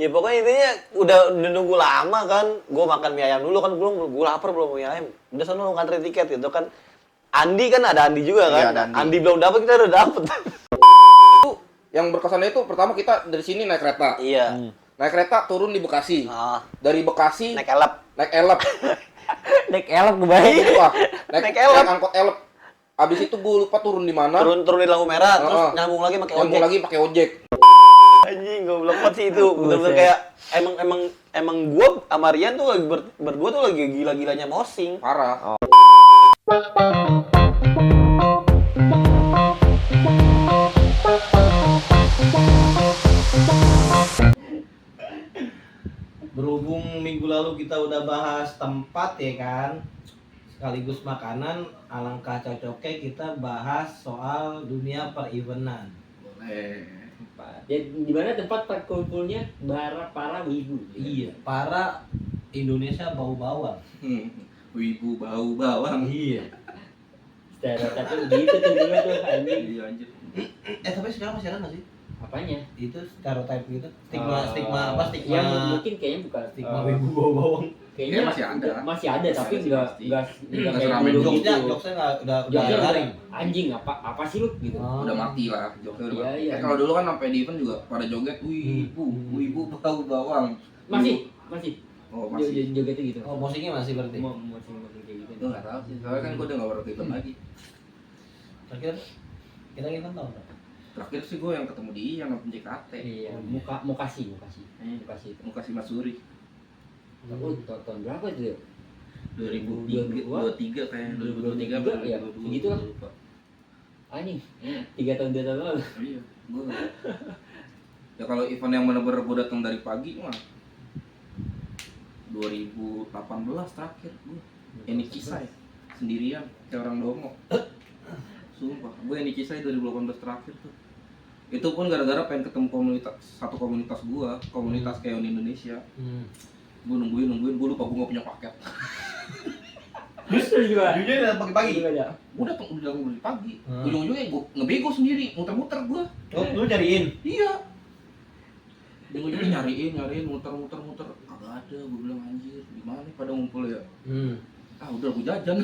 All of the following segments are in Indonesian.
Ya pokoknya intinya udah nunggu lama kan. Gue makan mie ayam dulu kan, gue lapar belum mie ayam. Udah sana lu ngantri tiket gitu kan. Andi kan ada Andi juga kan. Iya, ada Andi. Belum dapat, kita udah dapet. Itu yang berkesannya itu pertama kita dari sini naik kereta. Iya. Naik kereta turun di Bekasi. Dari Bekasi Naik elep. naik elep. Naik elep kebaik. Wah, Naik elep. naik angkot elep. Abis itu gue lupa turun di mana. Turun di lampu merah, terus nyambung lagi pakai ojek. Nyambung lagi pakai ojek. Anjing, goblok banget sih itu. Bener-bener kayak emang gua sama Rian tuh lagi berdua tuh lagi gila-gilanya mosing. Parah. Berhubung minggu lalu kita udah bahas tempat ya kan, sekaligus makanan, alangkah cocoknya kita bahas soal dunia per-eventan. Boleh. Di mana tempat perkumpulnya para wibu. Iya, para Indonesia bau bawang. Wibu bau bawang. Iya. Stereotipnya begitu tuh dulu tuh anjing. Iya anjir. Tapi sekarang masih ada nggak sih? Apanya? Itu stereotip gitu. Stigma apa? Stigma. Ya mungkin kayaknya bukan Stigma wibu bau bawang. Kayaknya masih ada. Masih ada tapi Masih enggak Nggak kayak seramai dulu dulu. gitu. Jokesnya udah Jokesnya garing. anjing apa sih lu gitu. Udah mati lah, joknya udah Iya, mati. iya. Kalau dulu kan sampai di event juga pada joget, wibu bau bawang. Masih. Oh, masih. Jogetnya gitu. Oh, musiknya masih berarti. Masih kayak gitu. Gue nggak tahu sih, soalnya kan gue udah nggak baru event lagi. Terakhir kita kan tahu nggak? Terakhir sih gue yang ketemu dia yang nonton JKT. Iya, Mukasi itu. Mukasi Masuri. Oh, tahun berapa itu ya? 2023 kayaknya, 2023 apa ya, 2022, segitu lah. lupa. Anjing, 3 tahun 2 tahun lalu. Iya, gue. Ya kalau event yang bener-bener gue datang dari pagi mah 2018 terakhir gue. Ini kisah sendirian kayak orang dongo. Sumpah, gue yang Kisai 2018 terakhir tuh. Itu pun gara-gara pengen ketemu satu komunitas gue, komunitas kayak Indonesia. Gue nungguin, gue lupa gue gak punya paket. Terus juga. Jujur udah pagi-pagi. Gue datang udah dari pagi. Ujung-ujungnya gue ngebego sendiri, muter-muter gue. Oh, lu cariin? Iya. Ujung-ujungnya nyariin, muter-muter. Kagak ada, gue bilang anjir, gimana nih pada ngumpul ya? Udah gue jajan.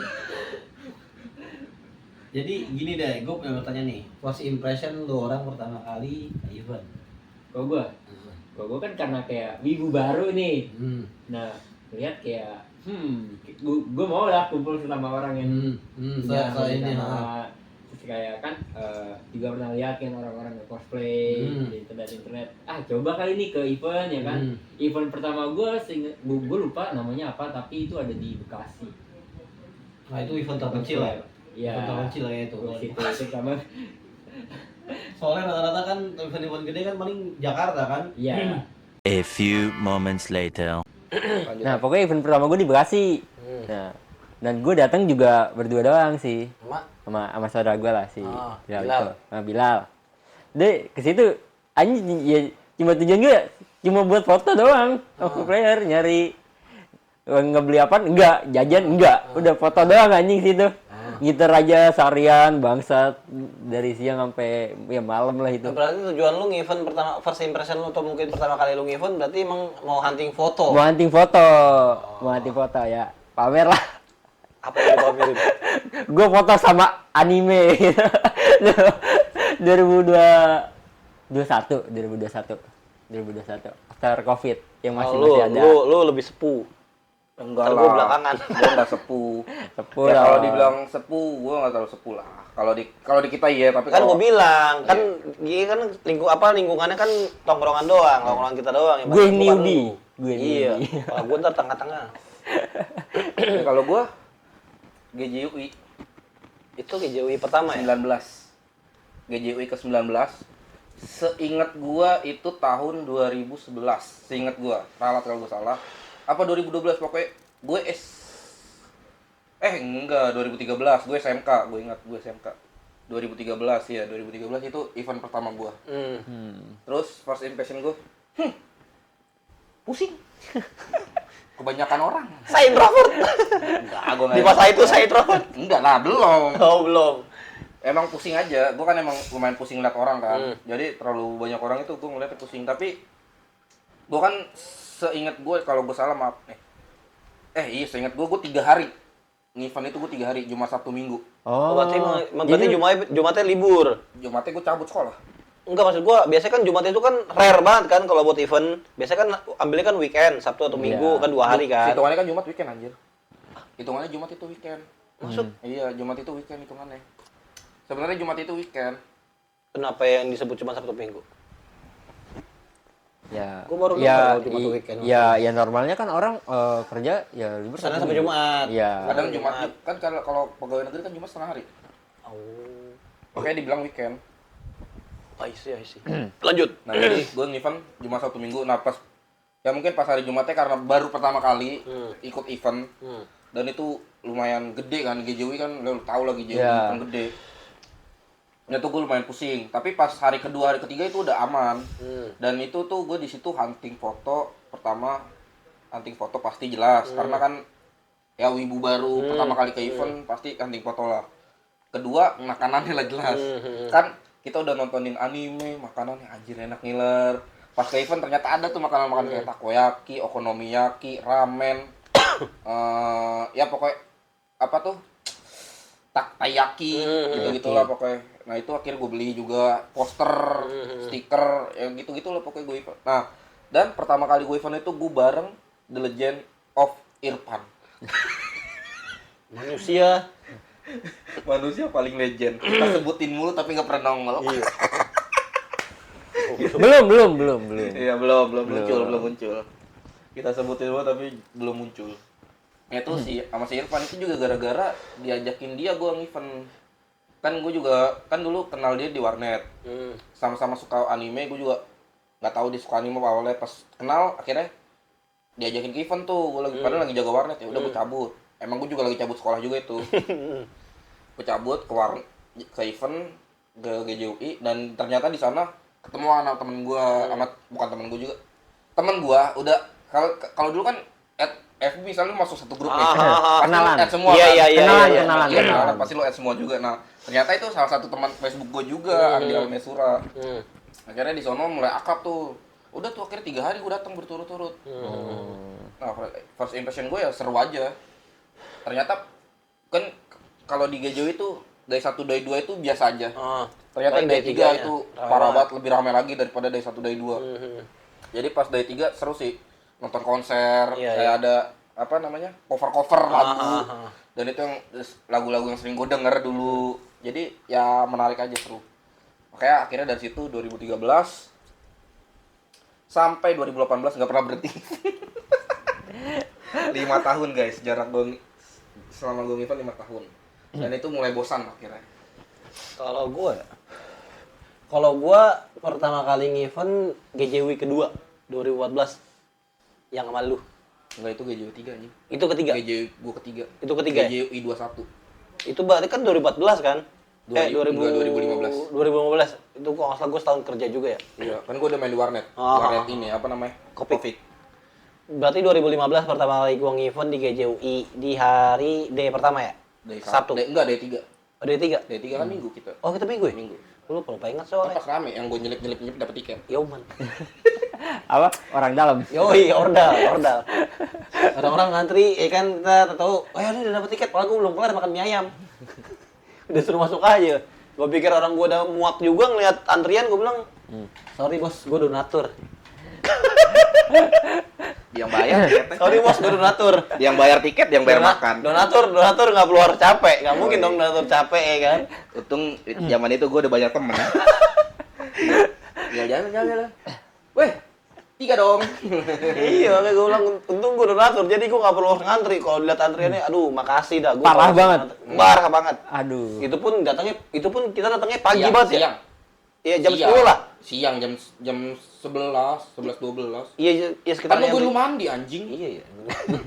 Jadi gini deh, gue pengen bertanya nih, first impression lu orang pertama kali ke event? Kalau gue kan karena kayak wibu baru nih. Nah, lihat kayak gue mau lah kumpul sama orang yang ini terus kayak kan juga pernah lihat kan orang-orang yang cosplay di internet. Coba kali ini ke event ya kan. Event pertama gue lupa namanya apa, tapi itu ada di Bekasi. Nah, itu event terkecil ya? Iya. Event terkecil ya itu. Itu sama. Soalnya rata-rata kan event-event gede kan paling Jakarta kan? Iya. A few moments later. Nah, pokoknya event pertama gue di Bekasi. Nah, dan gue datang juga berdua doang sih. Sama saudara gue lah sih. Bilal. Bilal. Deh, ke situ anjing ya cuma tujuan gue cuma buat foto doang. Player nyari ngebeli apa? Enggak, jajan enggak. Udah foto doang anjing situ. Gitar aja seharian bangsat dari siang sampai ya malam lah itu. Berarti tujuan lu nge-event pertama, first impression lu atau mungkin pertama kali lu nge-event berarti emang mau hunting foto. Mau hunting foto ya. Pamer lah. Apa yang lu pamerin? Gue foto sama anime. 2021. After Covid yang masih ada. Lu lebih sepuh. Enggak Ntar lah. gua belakangan. Gue nggak sepuh. Sepuh Ya, lah. kalau dibilang sepuh, gue nggak terlalu sepuh lah. Kalau di kita iya, tapi Kan kalau gua bilang, kan dia kan lingkungannya kan tongkrongan doang, tongkrongan kita doang. Yang Gue banyak bukan newbie. lu. Iya. Kalau gua ntar tengah-tengah. kalau gue GJUI Itu GJUI pertama ya? 19. GJUI ke-19. Seingat gua itu tahun 2011. Seingat gua, ralat kalau gua salah. Apa 2012 pokoknya gue enggak 2013 gue SMK, gue ingat gue SMK 2013 ya, 2013 itu event pertama gue. Terus first impression gue pusing. Kebanyakan orang. Saya introvert. Enggak, gue enggak. Di masa itu saya introvert. Enggak lah, belum. Oh, belum. Emang pusing aja, gue kan emang lumayan pusing liat orang kan. Jadi terlalu banyak orang itu gue ngeliatnya pusing. Tapi Gue kan seingat gue, kalau gue salah maaf iya seingat gue 3 hari event itu, gue 3 hari, Jumat, Sabtu, Minggu. Oh, berarti jadi Jumatnya libur. Jumatnya gue cabut sekolah. Enggak, maksud gua biasanya kan Jumat itu kan rare banget kan kalau buat event. Biasanya kan ambilnya kan weekend, Sabtu atau Minggu kan 2 hari kan. Hitungannya kan Jumat weekend anjir. Hitungannya Jumat itu weekend. Maksud Iya, Jumat itu weekend hitungannya. Sebenarnya Jumat itu weekend. kenapa yang disebut cuma Sabtu Minggu? ya Gua baru ya tahu Jumat tuh weekend. ya normalnya kan orang kerja ya libur Sana Sabtu sampai Minggu. Jumat. Iya. Kadang Jumat kan kalau pegawai negeri kan Jumat setengah hari. Oh. Makanya dibilang weekend. I see. Lanjut. Nah, jadi gue event Jumat, Sabtu, Minggu. Nah, pas ya mungkin pas hari Jumatnya karena baru pertama kali ikut event. Dan itu lumayan gede kan, GJW kan lo tau lah GJW event gede. Ya tuh gue lumayan pusing, tapi pas hari kedua, hari ketiga itu udah aman. Dan itu tuh gue di situ hunting foto. Pertama hunting foto pasti jelas karena kan ya wibu baru pertama kali ke event pasti hunting foto lah. Kedua makanannya lah jelas. Kan kita udah nontonin anime, makanannya anjir enak ngiler. Pas ke event ternyata ada tuh makanan-makanan kayak takoyaki, okonomiyaki, ramen. Ya pokoknya apa tuh? Taiyaki gitu-gitu lah pokoknya. Nah itu akhirnya gue beli juga poster, stiker, yang gitu-gitu lah pokoknya gue event. Nah dan pertama kali gue event itu gue bareng The Legend of Irfan. Manusia paling legend. Kita sebutin mulu tapi nggak pernah nongol. Iya. belum. Iya belum muncul. Kita sebutin mulu tapi belum muncul. Itu sama si Irfan itu juga gara-gara diajakin dia gue event. Kan gue juga kan dulu kenal dia di warnet. Sama-sama suka anime, gue juga nggak tahu dia suka anime awalnya, pas kenal akhirnya diajakin ke event tuh. Gue padahal lagi jaga warnet, ya udah gue cabut. Emang gue juga lagi cabut sekolah juga itu. Gue cabut ke event ke GJUI dan ternyata di sana ketemu anak temen gue, bukan temen gue juga. Temen gue udah kalau dulu kan FB misalnya lu masuk satu grup nih. Kenalan. Add semua Iya, kan? kenalan. Kenalan. Pasti lu add semua juga. Nah, ternyata itu salah satu teman Facebook gue juga, Andi Almesura. Akhirnya di sono mulai akrab tuh. Udah tuh akhirnya 3 hari gue datang berturut-turut. Nah, first impression gue ya seru aja. Ternyata kan kalau di GJW itu day 1 day 2 itu biasa aja. Ternyata day 3 itu parah banget, lebih ramai lagi daripada day 1 day 2. Jadi pas day 3 seru sih. Nonton konser, kayak ada apa namanya? cover lagu. Dan itu yang lagu-lagu yang sering gue denger dulu. Jadi ya menarik aja, seru. Makanya akhirnya dari situ 2013 sampai 2018 nggak pernah berhenti. 5 tahun guys, jarak gue selama gue event 5 tahun. Dan itu mulai bosan akhirnya. Kalau gue pertama kali nge-event GJW kedua 2014 yang sama lu. Enggak, itu GJW 3 anjing. Itu ketiga. GJW gue ketiga. Itu ketiga. GJW 21. Itu berarti kan 2014 kan? 2015. 2015. Itu kok nggak salah gue setahun kerja juga ya. Iya, kan gue udah main di warnet. Warnet ini apa namanya? Kopik. Berarti 2015 pertama kali gue nge-event di GJUI di hari day pertama ya? Sabtu. Enggak, day 3. Oh, day 3? Day 3 kan minggu kita. Oh, kita minggu ya? Minggu. Lu lupa ingat Kan soalnya. pas rame yang gue nyelip dapet tiket. Yoman. Apa? Orang dalam. Yoi, ordal. Orang-orang ngantri, kan kita tahu, oh ya udah dapet tiket, padahal gue belum kelar makan mie ayam. Udah suruh masuk aja. Gue pikir orang gue udah muak juga ngeliat antrian, gue bilang, sorry bos, gue donatur. Yang bayar tiketnya. Sorry bos, gue donatur. Yang bayar tiket, yang bayar makan. Donatur nggak keluar capek, nggak mungkin dong donatur capek ya kan? Untung zaman itu gue udah banyak temen. Ya jalan. Weh, 3 dong. Iya, kayak gue bilang, untung gue donatur, jadi gue nggak perlu ngantri. Kalau lihat antriannya, aduh makasih dah. Parah banget. Parah banget. Aduh. Itu pun kita datangnya pagi banget ya. Siang. Iya, jam 10 lah. Siang jam 11, 12. Iya, sekitar Kan gue lu mandi anjing. Iya.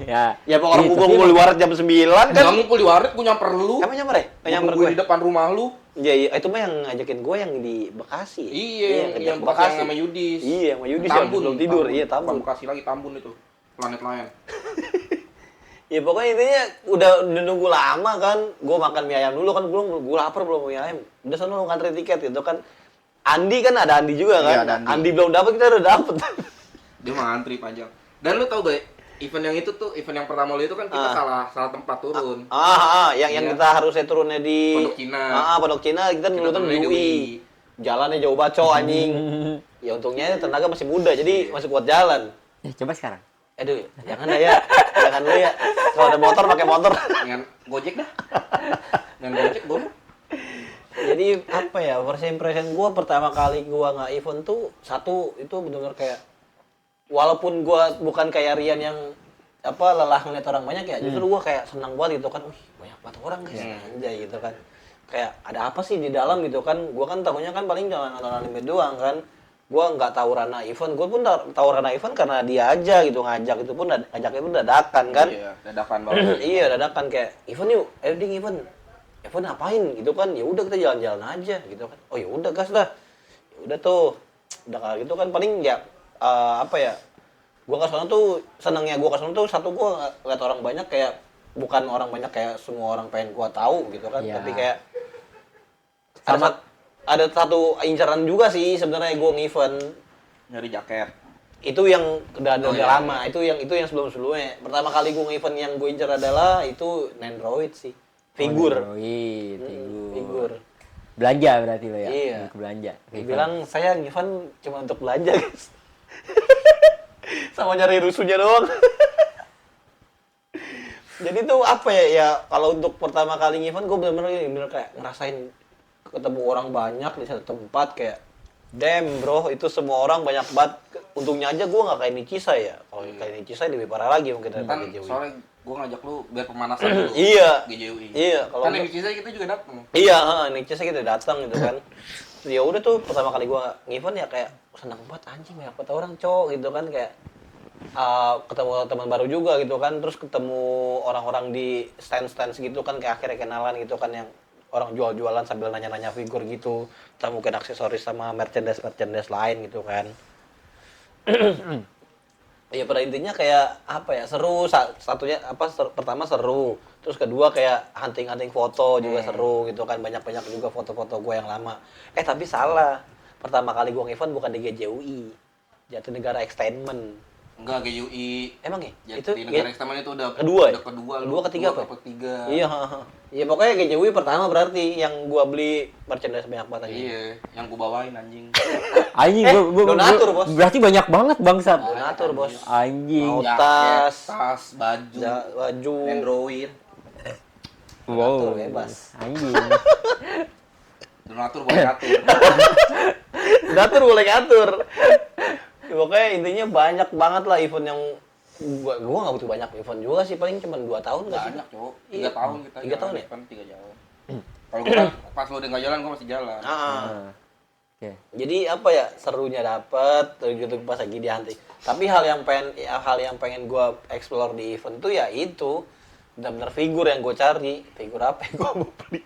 Ya. Ya pokoknya Gitu, ngumpul di warnet jam 9 kan. Kan ngumpul di warnet, gue nyamper lu. Emang nyamper ya? Nyamper Gue gue. di depan rumah lu. Iya, itu mah yang ngajakin gue yang di Bekasi. Iya, yang ke Bekasi sama Yudis. Iya, sama Yudis yang belum tidur. Iya, Tambun. Bukan Bekasi lagi, Tambun itu. Planet lain. Ya pokoknya intinya udah nunggu lama kan. Gue makan mie ayam dulu kan, gue lapar belum mie ayam. Udah sana lu ngantri tiket gitu kan. Andi kan ada Andi juga kan. Iya, ada Andi. Andi belum dapat, kita udah dapet. Dia mah antri panjang. Dan lu tau gak, event yang itu tuh, event yang pertama lu itu kan kita salah tempat turun. Yang Iya. kita harusnya turunnya di Pondok Cina. Pondok Cina, kita dulu tuh turunnya di UI. Jalannya jauh banget cowok anjing. Ya untungnya tenaga masih muda, jadi masih kuat jalan. Ya, coba sekarang. Aduh, jangan lah ya. Jangan dulu ya. Kalau ada motor pakai motor. Dengan Gojek dah. Dengan Gojek gue. Jadi apa ya, first impression gue pertama kali gue nggak event tuh satu itu benar-benar kayak walaupun gue bukan kayak Rian yang apa lelah ngeliat orang banyak ya, justru gue kayak senang banget gitu kan, wih banyak banget orang guys, anjay gitu kan, kayak ada apa sih di dalam gitu kan, gue kan tahunya kan paling cuma nonton anime doang kan, gue nggak tahu ranah event, gue pun tahu ranah event karena dia aja gitu ngajak, itu pun ngajaknya pun dadakan kan. Iya, dadakan banget. Iya dadakan kayak event yuk, ding event ngapain gitu kan, ya udah kita jalan-jalan aja gitu kan, oh ya udah gas dah, ya udah tuh, udah kayak gitu kan paling ya apa ya, gua ke sana tuh senangnya gua ke sana tuh satu gua lihat orang banyak kayak bukan orang banyak kayak semua orang pengen gua tahu gitu kan, Iya. tapi kayak ada satu incaran juga sih sebenarnya gua nge-event Nyari jaket. itu yang udah iya. lama, itu yang sebelum-sebelumnya. Pertama kali gua nge-event yang gua incar adalah itu Nendroid sih. Figur. Figur. Belanja berarti lo ya? Iya. Ke belanja. Dia bilang saya nge-event cuma untuk belanja, guys. Sama nyari rusuhnya doang. Jadi tuh apa ya kalau untuk pertama kali nge-event gue bener-bener kayak ngerasain ketemu orang banyak di satu tempat kayak damn bro, itu semua orang banyak banget. Untungnya aja gue nggak kayak Nichisai ya. Kalau kayak Nichisai lebih parah lagi mungkin Kan daripada GJWI. soalnya gue ngajak lu biar pemanasan dulu. Iya. GJWI. Iya, kalau Kan enggak- yang Cisai kita juga datang. Iya, Nichisai kita datang gitu kan. Terus ya udah tuh pertama kali gue nge-event ya kayak senang banget anjing banyak banget orang cowok gitu kan kayak ketemu teman baru juga gitu kan, terus ketemu orang-orang di stand gitu kan kayak akhirnya kenalan gitu kan yang orang jual-jualan sambil nanya-nanya figur gitu, atau mungkin aksesoris sama merchandise lain gitu kan. Ya pada intinya kayak apa ya, seru satunya pertama seru, terus kedua kayak hunting foto juga seru gitu kan, banyak juga foto-foto gue yang lama. Tapi salah, pertama kali gue nge-event bukan di GJUI, Jatinegara Extendment. Enggak, GJUI. Emang ya? Ya, Itu di negara eksternal itu udah kedua ya? udah kedua, Kedua, ketiga apa? Ketiga. Iya, iya pokoknya GJUI pertama berarti yang gua beli merchandise banyak banget aja. Iya, yang gua bawain anjing. Anjing, donatur, Bos. berarti banyak banget bangsat. Donatur, Bos. Anjing. Mau Jaket, tas, tas, baju, baju, Android. donatur bebas. Anjing. Donatur boleh atur. Donatur boleh ngatur. Ya, pokoknya intinya banyak banget lah event yang gua nggak butuh banyak event juga sih, paling cuma 2 tahun nggak sih? Banyak, Cok. 3 Iya. tahun kita. 3 tahun ya? Kan 3 tahun. Kalau gua kan pas lu udah nggak jalan, gua masih jalan. Nah, Oke. Jadi apa ya, serunya dapet gitu pas lagi di hunting. Tapi hal yang pengen gua explore di event tuh ya itu benar-benar figur yang gue cari. Figur apa yang gua mau beli?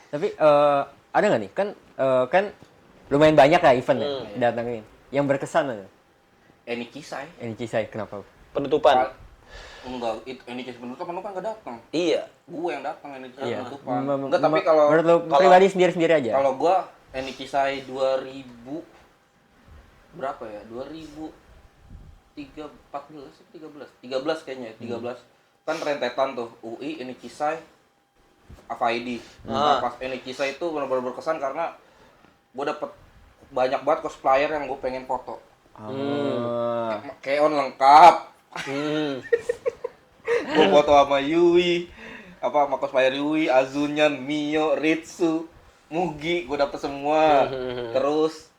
Tapi ada nggak nih kan lumayan banyak lah event ya datangin. Yang berkesan aja. Ini kisah. Ini Cisai kenapa? Penutupan. Enggak, ini kisah penutupan lu kan nggak datang. Iya. Gue yang datang ini kisah Iya. penutupan. Enggak, tapi kalau menurut lo pribadi sendiri aja. kalau gua ini kisah 2000 berapa ya? 13 kayaknya, 13. Kan rentetan tuh UI, ini kisah AFID. Nah, pas ini kisah itu benar-benar berkesan karena gua dapet banyak banget cosplayer yang gue pengen foto. Keon lengkap. Gue foto sama Yui, sama cosplayer Yui, Azunyan, Mio, Ritsu, Mugi, gue dapet semua. Terus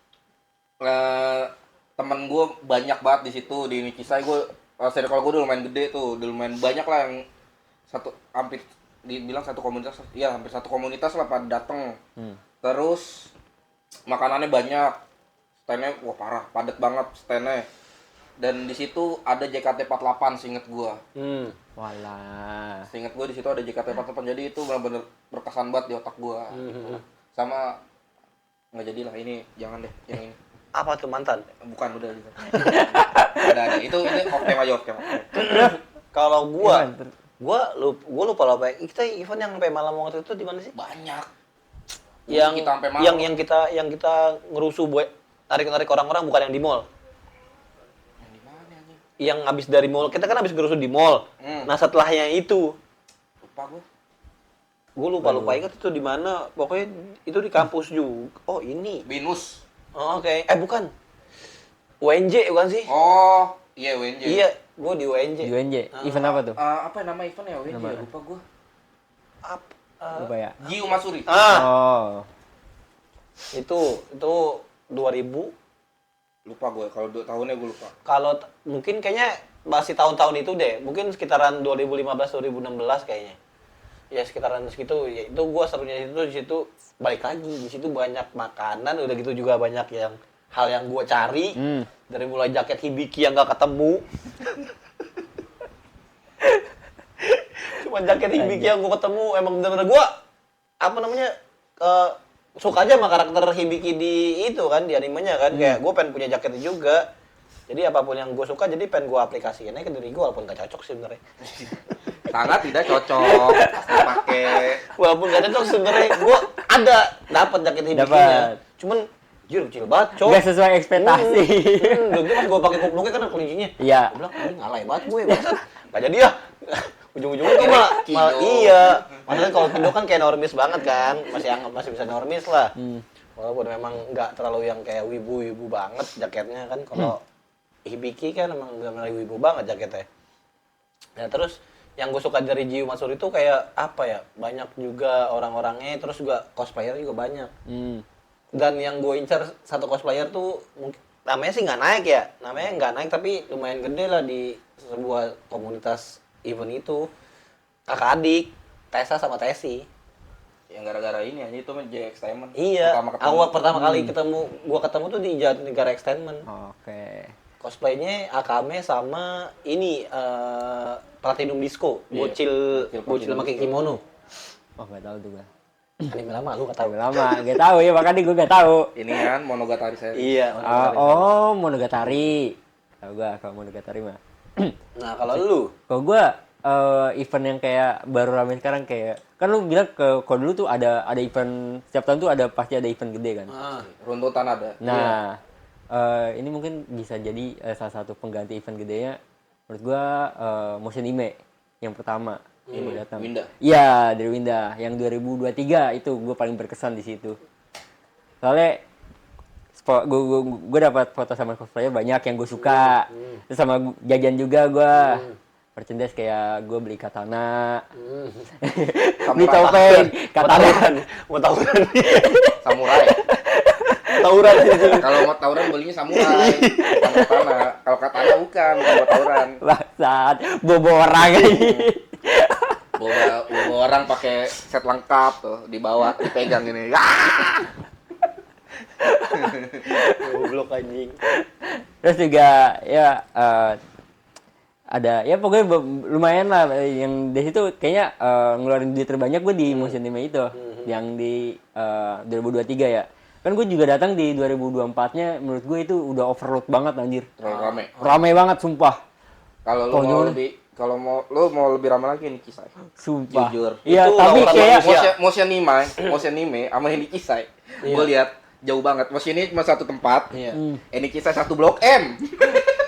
temen gue banyak banget di situ di Nikisai. Gue circle gue udah lumayan gede tuh, udah lumayan banyak lah yang hampir dibilang satu komunitas, ya hampir satu komunitas lah pada dateng. Terus makanannya banyak, standnya wah parah, padat banget standnya. Dan di situ ada JKT48 seinget gua. Walah. Seinget gua di situ ada JKT48, jadi itu benar-benar berkesan banget di otak gua. Sama nggak jadilah ini, jangan deh yang ini. Apa tuh mantan? Bukan, udah gitu. Ada. Itu off cam aja, off cam. Kalau gua lupa apa. Kita event yang sampai malam waktu itu di mana sih? Banyak. Yang kita sampai malam. yang kita ngerusuh buat tarik orang-orang bukan yang di mall. yang habis dari mall. Kita kan habis ngerusuh di mall. Nah, setelahnya itu Lupa gue. gue lupa ingat itu di mana. Pokoknya itu di kampus juga. Oh, ini. Binus. Oh, oke. Bukan. UNJ bukan sih? Oh, iya WNJ. Iya, gue di UNJ. Di UNJ. Event apa tuh? Apa nama event ya WNJ? Nama. Lupa gue. Lupa ya. Jiu Masuri. Oh. Itu 2000. Lupa gue, kalau 2 tahunnya gue lupa. Kalau mungkin kayaknya masih tahun-tahun itu deh. Mungkin sekitaran 2015 2016 kayaknya. Ya sekitaran segitu. Ya itu gua serunya di situ balik lagi. Di situ banyak makanan, udah gitu juga banyak hal yang gua cari. Dari mulai jaket Hibiki yang gak ketemu. Cuma jaket Hibiki yang gua ketemu emang bener-bener gua suka aja sama karakter Hibiki di itu kan, di animenya kan. Kayak gue pengen punya jaket juga. Jadi apapun yang gue suka, jadi pengen gue aplikasiin aja ke diri gue, walaupun gak cocok sih sebenarnya. Sangat tidak cocok pakai. Walaupun gak cocok sebenarnya, gue dapat jaket Hibikinya. Cuman kecil banget, cok. Gak sesuai ekspektasi. Udah gitu pas gue pakai kupluknya kan ada kelincinya. Iya. Gue bilang, ini ngalai banget gue, bangsat. Gak jadi ya. Ujung-ujungnya gue malah iya. Maksudnya kalau Kido kan kayak normis banget kan, masih bisa normis lah. Walaupun memang nggak terlalu yang kayak wibu banget jaketnya kan. Kalau Hibiki kan emang benar-benar wibu banget jaketnya. Nah terus yang gue suka dari Jiu Matsuri itu kayak apa ya? Banyak juga orang-orangnya, terus juga cosplayer juga banyak. Dan yang gue incar satu cosplayer tuh mungkin namanya sih nggak naik ya, namanya nggak naik tapi lumayan gede lah di sebuah komunitas event itu. Kakak adik, Tessa sama Tessi. Yang gara-gara ini aja itu mah JX Diamond. Iya, awal pertama kali gua ketemu tuh di Jatinegara Extendment. Oke. Cosplaynya Akame sama ini Platinum Disco, bocil pakai kimono. Oh nggak tahu tuh gua. Anime lama lu nggak tahu. Lama, nggak tahu ya, makanya gue nggak tahu. Ini kan Monogatari saya. Iya. Monogatari. Tahu gua kalau Monogatari mah. Nah kalau lu, Kalau gue event yang kayak baru rame sekarang kayak kan lu bilang kalau dulu tuh ada event setiap tahun tuh pasti ada event gede kan. Runtutan ada. Nah ini mungkin bisa jadi salah satu pengganti event gedenya menurut gue Motion Anime yang pertama yang datang. Winda. Iya dari Winda yang 2023 itu gue paling berkesan di situ. Soalnya gue dapat foto sama cosplayer banyak yang gue suka. Terus sama jajan juga gue. Merchandise kayak gue beli katana. Beli topeng, katana. mau tawuran? Samurai. Tawuran aja. Kalau mau tawuran belinya samurai, bukan katana. Kalau katana bukan buat tawuran. Bangsat, bobo orang ini. Bawa orang pakai set lengkap tuh, dibawa, dipegang ini. Goblok anjing. Terus juga ya ada ya pokoknya lumayan lah yang di situ kayaknya ngeluarin duit terbanyak gue di Motion Anime itu yang di 2023 ya. Kan gue juga datang di 2024-nya, menurut gue itu udah overload banget anjir. Terlalu rame. Rame banget sumpah. Kalau lu mau lebih rame lagi nih Kisai. Sumpah. Jujur. Iya, Itu tapi lawan kayak manusia. Motion Anime sama Ini Kisai. Gue lihat jauh banget. Motion ini cuma satu tempat. Iya. Ini Kisai satu blok M.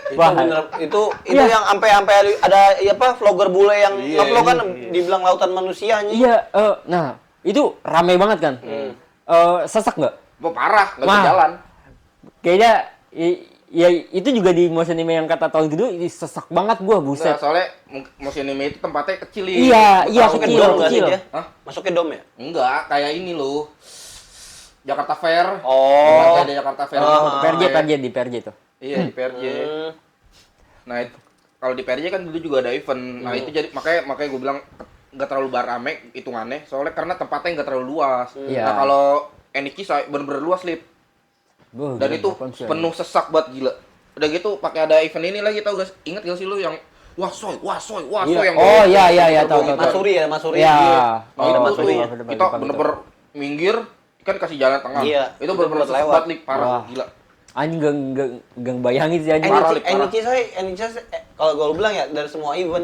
Itu Wah. bener, itu yang sampai ada vlogger bule yang ngupload kan dibilang lautan manusia anjing. iya, nah itu rame banget kan. Sesak nggak? Wah, parah, nggak bisa Wah. jalan. Kayaknya ya itu juga di Motion Anime yang kata tahun gitu sesak banget gua, Nggak, buset. soalnya Motion Anime itu tempatnya kecil. Iya, Masuknya kecil, dom nggak sih kecil. dia? Hah? Masuknya dom ya? Enggak, kayak ini loh. Jakarta Fair. Oh. Ada Jakarta Fair. PRJ di PRJ tuh. Iya, di PRJ. Nah, itu kalau di PRJ kan dulu juga ada event. Nah, itu jadi makanya gue bilang nggak terlalu rame hitungannya. Soalnya karena tempatnya nggak terlalu luas. Iya. Nah, kalau Eniki bener-bener luas, Lip. Dan itu penuh sesak banget gila. Udah gitu pakai ada event ini lagi, tau gak? Ingat gak sih lu yang wah soy yang Oh iya tahu. Masuri ya, Masuri. Iya. Nah, itu Masuri. tuh kita bener-bener minggir kan kasih jalan tengah. Iya, Itu bener-bener lewat. lewat Lip, parah Wah. gila. Anjing gak bayangin sih anjing. Parah, Lip, parah. Enichi kalau gue bilang ya dari semua event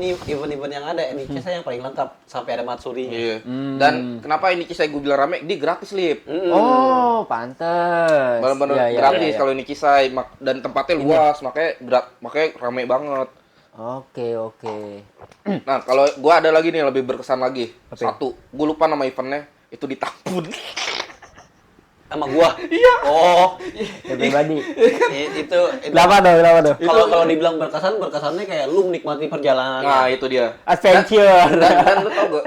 yang ada NIC saya yang paling lengkap sampai ada Matsuri. Iya. Dan kenapa ini kisah gue bilang rame? Dia gratis, Lip. Oh, pantes. Bener-bener Iya, iya, gratis iya, iya. kalau ini kisah dan tempatnya luas, makanya rame banget. Oke. Nah, kalau gua ada lagi nih yang lebih berkesan lagi. Apa? Satu, gua lupa nama eventnya, itu di Tambun. Sama gua. Iya. Oh, Ya, pribadi. itu Kenapa tuh? kalau dibilang berkesannya kayak lu menikmati perjalanan. Nah, itu dia. Adventure. Dan lu tau gak,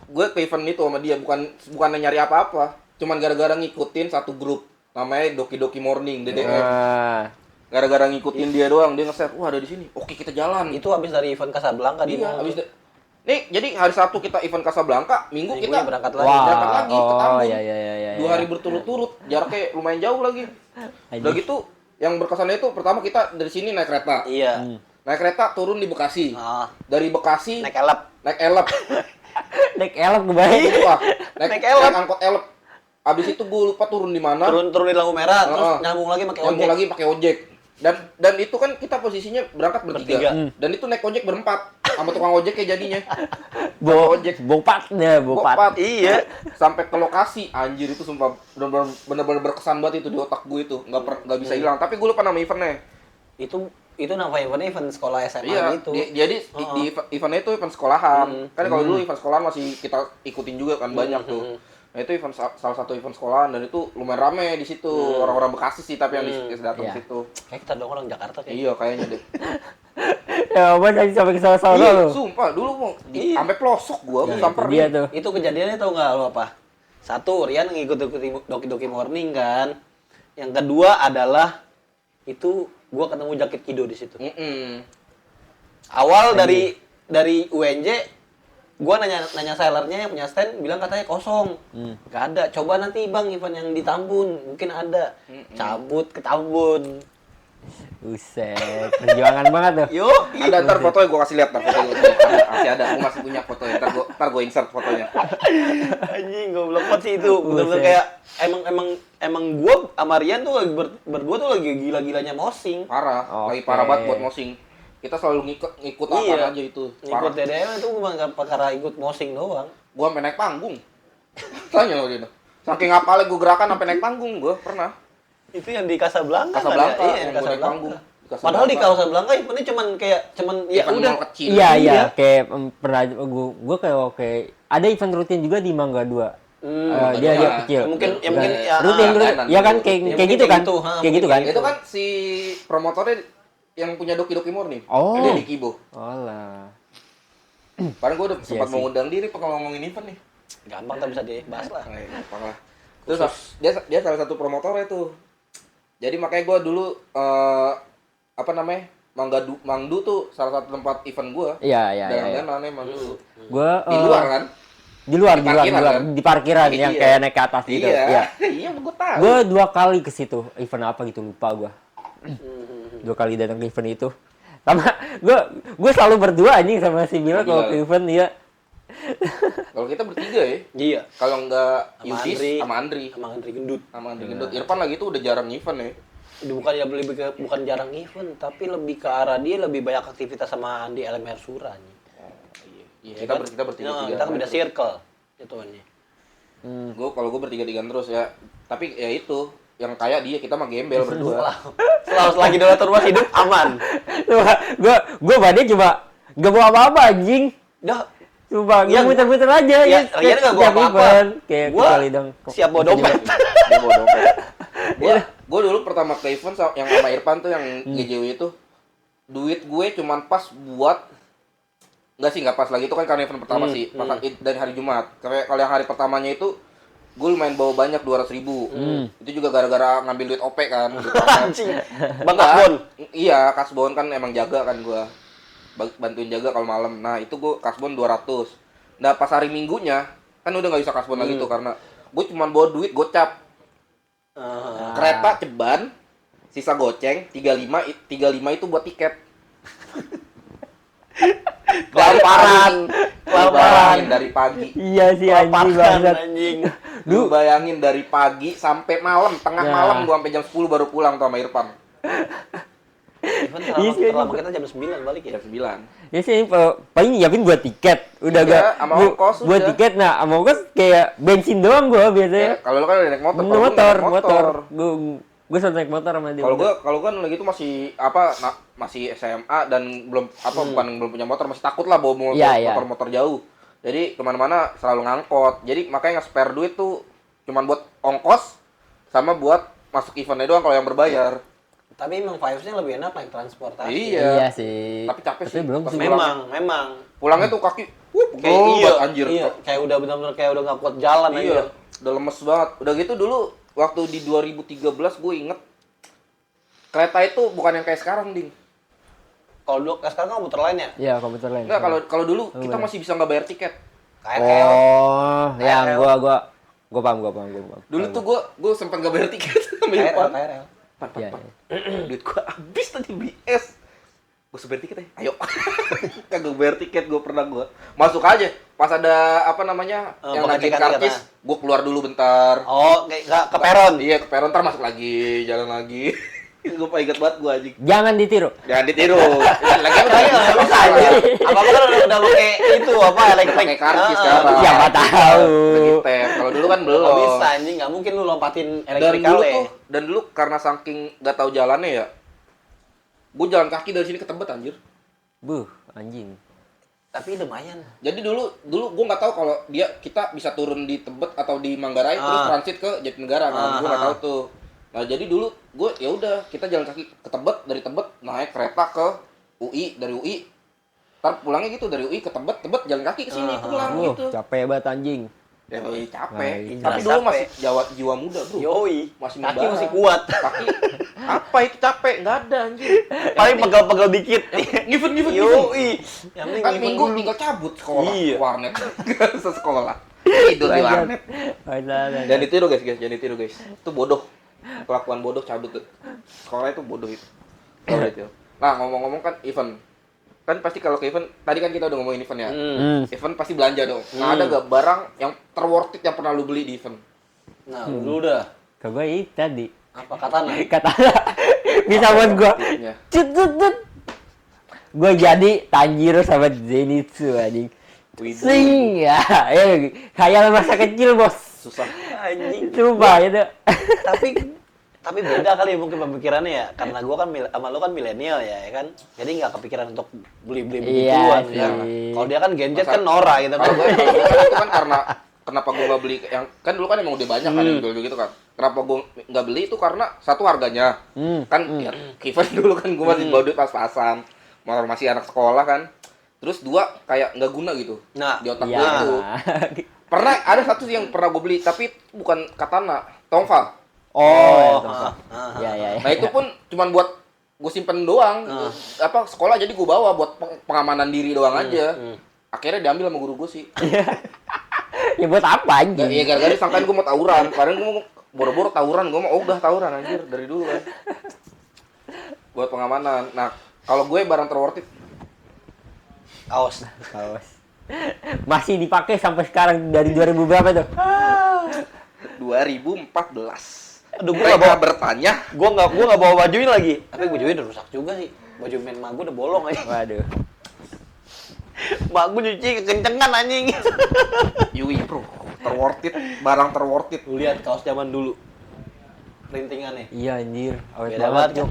gue ke event itu sama dia bukannya nyari apa-apa, cuman gara-gara ngikutin satu grup namanya Doki Doki Morning DDM. Nah, Gara-gara ngikutin dia doang, dia nge-share, wah ada di sini. Oke, kita jalan. Itu habis dari event Casablanca di Iya, mall. habis nih, jadi hari Sabtu kita event Casablanca, Minggu Minggunya kita berangkat lagi. wah. berangkat lagi ke Tambun. Iya. 2 hari berturut-turut, jaraknya lumayan jauh lagi. Udah Anjing. gitu, yang berkesannya itu pertama kita dari sini naik kereta. Iya. Naik kereta turun di Bekasi. Ah, Dari Bekasi naik elep. naik elep. Naik elok gue bayangin. Wah, Naik elep. naik angkot elep. Abis itu gue lupa turun di mana. Turun di lampu merah, terus Heeh. nyambung lagi pakai Nyambung ojek. lagi pakai ojek. Dan itu kan kita posisinya berangkat bertiga. Bertiga. Dan itu naik ojek berempat sama tukang ojek kayak jadinya. Ojek. Bopat. Bopat. Iya. Sampai ke lokasi, anjir itu sumpah bener-bener berkesan banget itu di otak gue itu. Nggak bisa hilang. Tapi gue lupa nama eventnya. Itu nama event sekolah SMA Iya, gitu. jadi di eventnya itu event sekolahan. Kan kalau dulu event sekolahan masih kita ikutin juga kan banyak tuh. Nah itu event salah satu event sekolahan dan itu lumayan rame di situ. Orang-orang Bekasi sih tapi yang datang Iya. ke situ. Kayak kita dong orang Jakarta kayak. Iya kayaknya deh. Ya, apa dari sampai ke sana Iya, lu. sumpah dulu mau Iya. sampai pelosok gua Nah, itu samperin. dia tuh. Itu kejadiannya tau nggak lo apa? Satu, Rian ngikut Doki Doki Morning kan. Yang kedua adalah itu gua ketemu Jakit Kido di situ. Awal dari UNJ gua nanya sellernya yang punya stand bilang katanya kosong. Nggak ada. Coba nanti Bang event yang di Tambun, mungkin ada. Cabut ke Tambun. Buset, perjuangan banget tuh. Yuk. Ada ntar fotonya gua kasih lihat ntar fotonya. Masih ada, gua masih punya fotonya. Ntar gua insert fotonya. Anjing goblok banget sih itu. Bener-bener kayak emang gua sama Rian tuh lagi berdua tuh lagi gila-gilanya mosing. Parah, lagi Oke. parah banget buat mosing. Kita selalu ngikut apa Iya. aja itu. Ikut Parah. DDM itu bukan perkara ikut mosing doang. Gua sampai naik panggung. Tanya lo dia. Saking apalnya gua gerakan sampai naik panggung gua pernah. Itu yang di Casablanca. Casablanca, kan ya? Iya, yang yang gua naik Casablanca. panggung. Di Casablanca. Padahal di Casablanca ini cuman ya Event udah mall kecil. Iya, kayak pernah gua kayak ada event rutin juga di Mangga 2. Dia Iya. kecil. mungkin Ya, rutin. dan- Ya kan kayak Ya, kayak mungkin gitu kan. kayak gitu, ha, Kayak gitu kan. Itu kan si promotornya yang punya Doki Doki Morning. Oh. Dia di Kibo. Olah. Padahal gua udah sempat sih. mau ngundang diri kalau ngomongin event nih. gampang tak bisa dibahas lah. Nah, gampang lah. Terus dia salah satu promotornya tuh. Jadi makanya gua dulu apa namanya? Mangdu tuh salah satu tempat event gua. Iya. Dalam Mangdu. Gua Di luar kan? Di luar, parkiran kan? di parkiran Iya. yang kayak naik ke atas gitu. Iya. Iya, gua tahu. Gue 2 kali ke situ, event apa gitu lupa gue. 2 kali datang ke event itu. Sama gue selalu berdua anjing sama si Bila kalau ke event ya. Kalau kita bertiga ya. Iya. Kalau enggak Sama Yudis Andri. sama Andri. Sama Andri Gendut. Sama Andri Gendut. Irfan lagi tuh udah jarang event ya. Bukan jarang event, tapi lebih ke arah dia lebih banyak aktivitas sama Andi LMR Sura nih. Iya, Ya kan? kita bertiga. Nah, kita kan beda circle jatuhannya. Kalau gue bertiga-tigaan terus ya. Tapi ya itu, yang kayak dia kita mah gembel berdua. Selagi donatur rumah hidup aman. Gue badai cuma gak bawa apa-apa anjing. Dah, Coba Iya, gue muter-muter aja ya, Rian nggak bawa setiap apa-apa. event. Kayak Gua kali dong. siap bawa dompet. Dia bawa dompet. Gue dulu pertama ke event yang sama Irfan tuh yang GJW itu, duit gue cuman pas buat nggak pas lagi itu kan karena event pertama sih, pas dari hari Jumat. Kalau yang hari pertamanya itu gue lumayan bawa banyak 200.000. Itu juga gara-gara ngambil duit OP kan. duit OP. Anjing. Bang Kasbon. Iya, kasbon kan emang jaga kan gue. Bantuin jaga kalau malam. Nah, itu gue kasbon 200. Nah, pas hari Minggunya kan udah nggak bisa kasbon lagi tuh karena gue cuma bawa duit gocap. Kereta ceban, sisa goceng 35 itu buat tiket. Kelaparan. Dari pagi. Iya sih anjing banget. Anjing. Lu bayangin dari pagi sampai malam, tengah Ya. malam gua sampai jam 10 baru pulang tuh sama Irfan. Event Iya sih, terlama iya. kita jam 9 balik ya. Jam 9. Ya sih paling nyiapin buat tiket. Udah Iya, gak sama ongkos buat udah. tiket. Nah, sama ongkos kayak bensin doang gua Ya, biasanya. kalau lu kan udah naik motor, kalau gua nggak Motor, naik motor. Gua selalu naik motor sama dia. Kalau gua lagi itu masih masih SMA dan belum bukan belum punya motor, masih takut lah bawa motor, Iya, iya. motor jauh. Jadi kemana-mana selalu ngangkot. Jadi makanya nge-spare duit tuh cuman buat ongkos sama buat masuk eventnya doang kalau yang berbayar. Tapi emang vibes-nya lebih enak naik transportasi. Iya sih. Tapi capek sih. belum Pas sih. Memang. Pulangnya tuh kaki, Kayak iya, anjir. iya, kayak udah benar-benar kayak udah nggak kuat jalan aja. Iya, udah lemes banget. Udah gitu dulu waktu di 2013 gue inget kereta itu bukan yang kayak sekarang, Ding. Kalau dulu sekarang kan muter lain ya. Iya, komputer lain. Enggak, kalau dulu kita masih bisa nggak bayar tiket. KRL. Oh, yang KRL. gua paham. Dulu tuh gue sempat nggak bayar tiket sama KRL, Irfan. KRL. Iya. Duit gue habis tadi BS. Gue bayar tiket ya, ayo. Kagak bayar tiket gue masuk aja. Pas ada apa namanya yang nagih pengecekan karcis, kata. gue keluar dulu bentar. Oh, kayak nggak ke peron. Iya ke peron, ntar masuk lagi, jalan lagi. Gue inget banget gue anjing. Jangan ditiru. Jangan ditiru. Lagi udah Kayaknya nggak bisa anjir. Apa-apa kan udah pakai itu apa elektrik. pakai karcis Ah, sekarang. Siapa tahu. Lagi tap. Kalau dulu kan belum. Nggak bisa anjing, nggak mungkin lu lompatin Dan elektrik dulu kali. tuh, dan dulu karena saking nggak tahu jalannya ya, gue jalan kaki dari sini ke Tebet anjir. Buh, anjing. Tapi lumayan. Jadi dulu gue nggak tahu kalau kita bisa turun di Tebet atau di Manggarai terus transit ke Jatinegara kan, gue nggak tahu tuh. Nah jadi dulu gue ya udah kita jalan kaki ke Tebet, dari Tebet naik kereta ke UI, dari UI ntar pulangnya gitu dari UI ke Tebet jalan kaki ke sini pulang gitu. Capek banget anjing. Ya capek. Nah, Tapi jelas dulu capek. masih jiwa muda bro. Yoi. Masih Kaki muda. masih kuat. Kaki apa itu capek? Nggak ada anjir. Paling pegel-pegel dikit. Given. Yoi. Yang penting Kan event minggu dulu. tinggal cabut sekolah, Iya. warnet, sekolah, tidur di warnet. Jangan ditiru guys, itu bodoh, kelakuan bodoh cabut tuh. Sekolah itu bodoh itu. Kalau itu. Nah ngomong-ngomong kan event, kan pasti kalau ke event, tadi kan kita udah ngomongin event ya. Event pasti belanja dong. Nah ada gak barang yang terworth it yang pernah lu beli di event? Nah, dulu dah. Ke gua itu tadi. Apa katana? Katanya bisa buat gua. Iya. Cut. Gua jadi Tanjiro sama Zenitsu anjing. Widu. Sing ya, khayal masa kecil bos. Susah. Anjing. Coba gitu. Tapi beda kali mungkin pemikirannya ya, karena gua kan sama lu kan milenial ya kan, jadi nggak kepikiran untuk beli-beli begituan Iya ya. sih. Kalau dia kan gadget kan Nora gitu kan. Kalau gue itu kan karena kenapa gue nggak beli yang kan dulu kan emang udah banyak kan yang jual gitu kan. Kenapa gue nggak beli itu karena satu harganya kan ya, event dulu kan gue masih bawa duit pas-pasan, masih anak sekolah kan. Terus dua kayak nggak guna gitu Nah, di otak Iya. gue itu. Pernah ada satu yang pernah gue beli tapi bukan katana, tongfa. Oh, ya. Nah itu pun cuman buat gue simpen doang. Apa sekolah jadi gue bawa buat pengamanan diri doang aja. Akhirnya diambil sama guru gue sih. Ya buat apa anjing? Iya gara-gara disangkain gue mau tawuran. Padahal gue mau boro-boro tawuran, gue mau udah tawuran anjir dari dulu kan. Buat pengamanan. Nah, kalau gue barang terworth it kaos. Masih dipakai sampai sekarang dari 2000 berapa tuh? 2014. Aduh, gua nggak bawa bertanya. Gua nggak bawa bajuin lagi. Tapi bajuin udah rusak juga sih. Baju main mak gua udah bolong aja. Waduh. Mak gua nyuci kekencengan anjing. Yui bro, terworth it, barang terworth it. Lu lihat kaos zaman dulu. Printingannya. Iya anjir, awet Beda banget kan.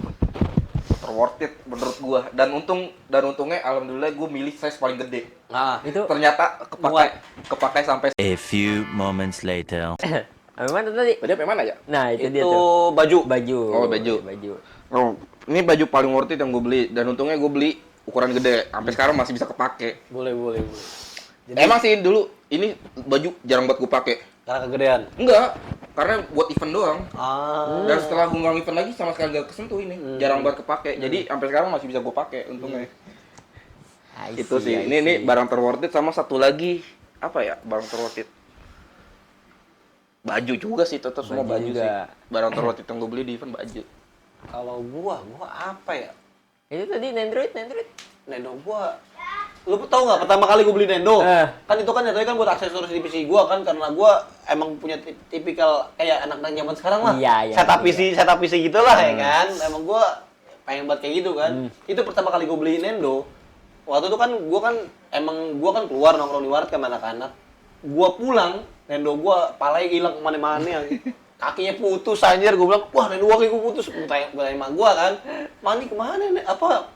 Terworth it menurut gua. Dan untungnya alhamdulillah gua milih size paling gede. Nah, Itu Ternyata kepakai sampai A few moments later. mana tadi? tadi apa mana ya? Nah, itu, itu dia tuh. baju. Baju. Oh, baju. Oh, ini baju paling worth it yang gue beli dan untungnya gue beli ukuran gede. Sampai sekarang masih bisa kepake. Boleh. Jadi, Emang sih dulu ini baju jarang buat gue pakai. karena kegedean. Enggak, karena buat event doang. Dan Ah. setelah gue ngulang event lagi sama sekali gak kesentuh ini. Jarang buat kepake. Jadi sampai sekarang masih bisa gue pakai untungnya. Itu sih. Ini barang terworth it sama satu lagi apa ya? Barang terworth it. Baju juga sih, tetap semua Baju baju juga. sih. Barang terworth it yang gue beli di event baju. Kalau gua apa ya? Itu tadi Nendroid. Nendo gua. Lu tau nggak pertama kali gua beli Nendo? Eh. Kan itu kan nyatanya kan buat aksesoris di PC gua kan, karena gua emang punya tipikal kayak anak-anak zaman sekarang lah. Iya, Setup PC gitulah ya kan. Emang gua pengen buat kayak gitu kan. Itu pertama kali gue beli Nintendo. Waktu itu kan gue kan keluar nongkrong di warnet sama anak-anak. Gue pulang, Nintendo gue palanya hilang kemana-mana. Kakinya putus anjir, gue bilang, wah Nintendo gue putus. Gue tanya emak gue kan, Mani kemana nih? Apa?